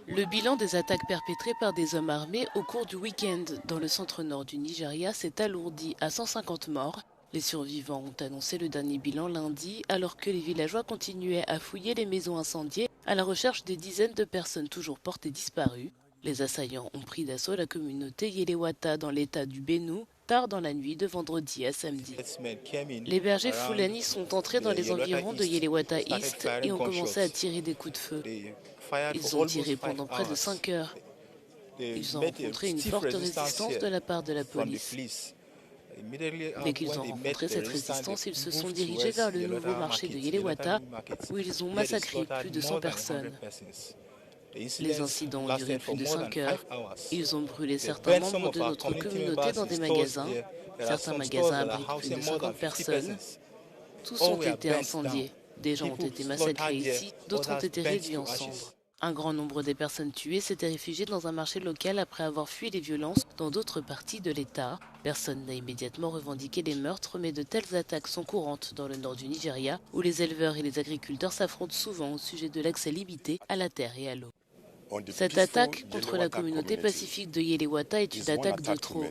Le bilan des attaques perpétrées par des hommes armés au cours du week-end dans le centre-nord du Nigeria s'est alourdi à 150 morts. Les survivants ont annoncé le dernier bilan lundi alors que les villageois continuaient à fouiller les maisons incendiées à la recherche des dizaines de personnes toujours portées disparues. Les assaillants ont pris d'assaut la communauté Yelewata dans l'état du Benue tard dans la nuit de vendredi à samedi. Les bergers Fulani sont entrés dans les environs de Yelewata East et ont commencé à tirer des coups de feu. Ils ont tiré pendant près de 5 heures. Ils ont rencontré une forte résistance de la part de la police. Dès qu'ils ont rencontré cette résistance, ils se sont dirigés vers le nouveau marché de Yelewata, où ils ont massacré plus de 100 personnes. Les incidents ont duré plus de 5 heures. Ils ont brûlé certains membres de notre communauté dans des magasins. Certains magasins abritent plus de 50 personnes. Tous ont été incendiés. Des gens ont été massacrés ici, d'autres ont été réduits en cendres. Un grand nombre des personnes tuées s'étaient réfugiées dans un marché local après avoir fui les violences dans d'autres parties de l'État. Personne n'a immédiatement revendiqué les meurtres, mais de telles attaques sont courantes dans le nord du Nigeria, où les éleveurs et les agriculteurs s'affrontent souvent au sujet de l'accès limité à la terre et à l'eau. Cette attaque contre la communauté pacifique de Yelewata est une attaque de trop.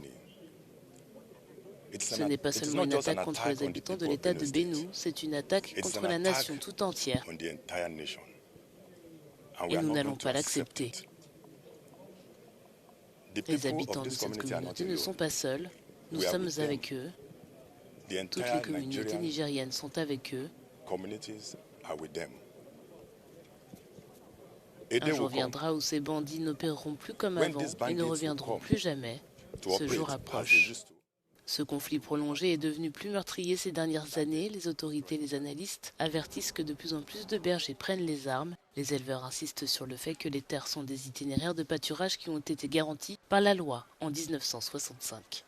Ce n'est pas seulement une attaque contre les habitants de l'État de Benue, c'est une attaque contre la nation tout entière. Et nous n'allons pas l'accepter. Les habitants de cette communauté ne sont pas seuls, nous sommes avec eux. Toutes les communautés nigériennes sont avec eux. Un jour viendra où ces bandits n'opéreront plus comme avant et ne reviendront plus jamais. Ce jour approche. Ce conflit prolongé est devenu plus meurtrier ces dernières années. Les autorités et les analystes avertissent que de plus en plus de bergers prennent les armes. Les éleveurs insistent sur le fait que les terres sont des itinéraires de pâturage qui ont été garantis par la loi en 1965.